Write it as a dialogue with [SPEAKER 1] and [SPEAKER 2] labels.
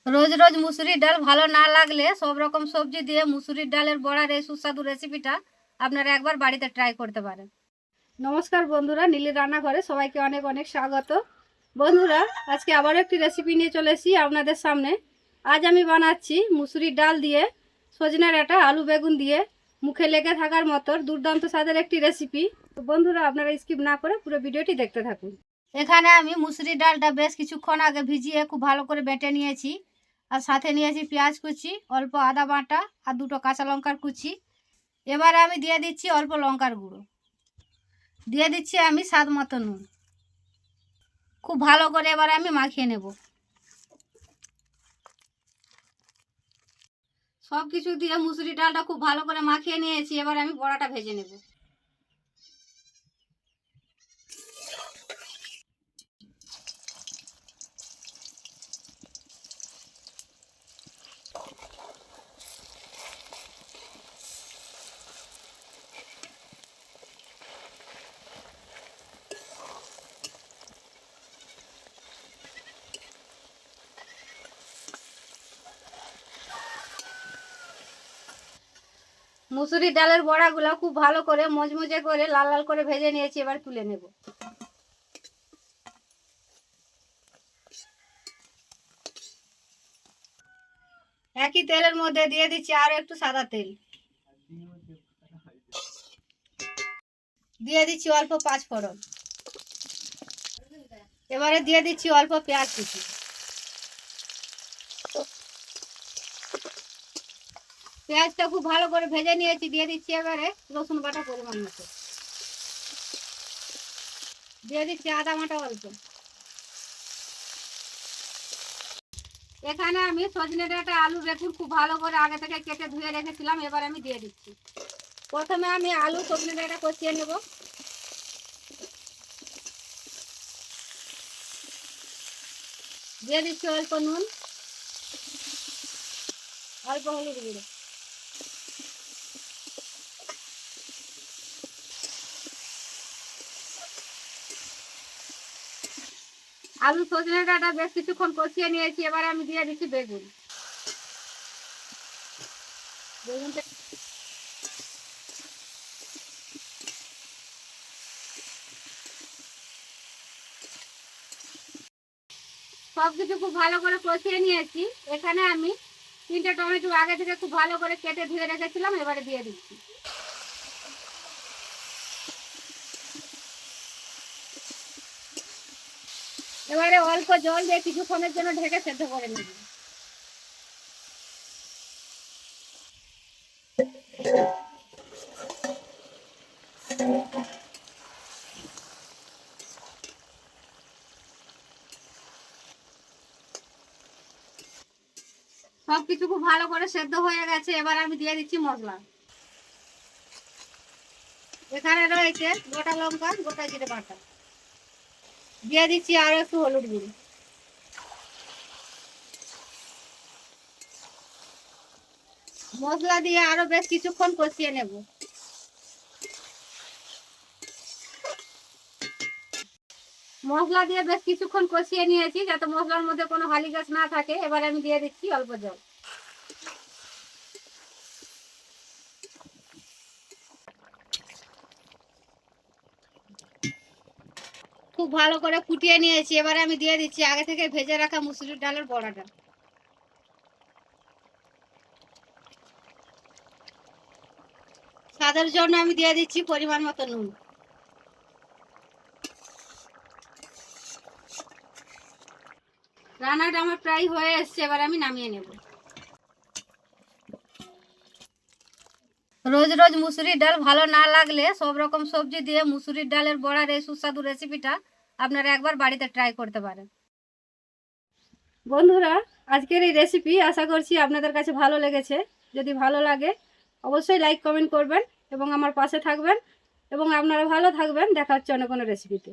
[SPEAKER 1] রোজ রোজ মুসুরির ডাল ভালো না লাগলে সব রকম সবজি দিয়ে মুসুরির ডালের বড়ার এই সুস্বাদু রেসিপিটা আপনারা একবার বাড়িতে ট্রাই করতে পারেন। নমস্কার বন্ধুরা, নীলির রান্নাঘরে সবাইকে অনেক অনেক স্বাগত। বন্ধুরা, আজকে আবারও একটি রেসিপি নিয়ে চলে এসেছি আপনাদের সামনে। আজ আমি বানাচ্ছি মুসুরির ডাল দিয়ে সজনে ডাঁটা আলু বেগুন দিয়ে মুখে লেগে থাকার মতো দুর্দান্ত স্বাদের একটি রেসিপি। তো বন্ধুরা, আপনারা স্কিপ না করে পুরো ভিডিওটি দেখতে থাকুন। এখানে আমি মুসুরির ডালটা বেশ কিছুক্ষণ আগে ভিজিয়ে খুব ভালো করে বেটে নিয়েছি। আর সাথে নিয়েছি পেঁয়াজ কুচি, অল্প আদা বাটা আর দুটো কাঁচা লঙ্কার কুচি। এবারে আমি দিয়ে দিচ্ছি অল্প লঙ্কার গুঁড়ো, দিয়ে দিচ্ছি আমি স্বাদ মতো নুন। খুব ভালো করে এবারে আমি মাখিয়ে নেব। সব কিছু দিয়ে মুসুরি ডালটা খুব ভালো করে মাখিয়ে নিয়েছি। এবারে আমি বড়াটা ভেজে নেব। মুসুরির ডালের বড়াগুলো খুব ভালো করে মজমজে করে লাল লাল করে ভেজে নিয়েছি। এবার তুলে নেব। একই তেলের মধ্যে দিয়ে দিচ্ছি আরো একটু সাদা তেল, দিয়ে দিচ্ছি অল্প পাঁচ ফোড়ন। এবারে দিয়ে দিচ্ছি অল্প পেঁয়াজ কুচি। পেঁয়াজটা খুব ভালো করে ভেজে নিয়েছি। দিয়ে দিচ্ছি এবারে রসুন বাটা পরিমাণ মতো, দিয়ে দিচ্ছি আদা বাটা অল্প। এখানে আমি সজনে ডাঁটা আলু বেগুন খুব ভালো করে আগে থেকে কেটে ধুয়ে রেখেছিলাম। এবার আমি দিয়ে দিচ্ছি। প্রথমে আমি আলু সজনে ডাঁটা কষিয়ে নেব। দিয়ে দিচ্ছি অল্প নুন, অল্প হলুদ গুঁড়ো। আলু সজনে ডাঁটা বেশ কিছুক্ষণ কষিয়ে নিয়েছি। এবার আমি দিয়ে দিচ্ছি বেগুন। বেগুনটা সব কিছু খুব ভালো করে কষিয়ে নিয়েছি। এখানে আমি 3টে টমেটো আগে থেকে খুব ভালো করে কেটে ধুয়ে রেখেছিলাম। এবারে দিয়ে দিচ্ছি। এবারে অল্প জল দিয়ে কিছুক্ষণের জন্য ঢেকে সেদ্ধ করে নেব। সবকিছু খুব ভালো করে সেদ্ধ হয়ে গেছে। এবার আমি দিয়ে দিচ্ছি মশলা। এখানে রয়েছে গোটা লঙ্কা, গোটা জিরে বাটা। দিয়ে দিচ্ছি আরো একটু হলুদ গুঁড়ো। মশলা দিয়ে আরো বেশ কিছুক্ষণ কষিয়ে নেব। মশলা দিয়ে বেশ কিছুক্ষণ কষিয়ে নিয়েছি যাতে মশলার মধ্যে কোনো হালি গাছ না থাকে। এবার আমি দিয়ে দিচ্ছি অল্প জল। খুব ভালো করে ফুটিয়ে নিয়েছি। এবারে আমি দিয়ে দিচ্ছি আগে থেকে ভেজে রাখা মুসুরির ডালের বড়াটা। স্বাদের জন্য আমি দিয়ে দিচ্ছি পরিমাণ মতো নুন। রান্নাটা আমার প্রায় হয়ে এসছে। এবার আমি নামিয়ে নেব। রোজ রোজ মুসুরির ডাল ভালো না লাগলে সব রকম সবজি দিয়ে মুসুরির ডালের বড়ার এই সুস্বাদু রেসিপিটা আপনারা একবার বাড়িতে ট্রাই করতে পারেন। বন্ধুরা, আজকের এই রেসিপি আশা করছি আপনাদের কাছে ভালো লেগেছে। যদি ভালো লাগে অবশ্যই লাইক কমেন্ট করবেন এবং আমার পাশে থাকবেন। এবং আপনারা ভালো থাকবেন। দেখা হচ্ছে অন্য কোনো রেসিপিতে।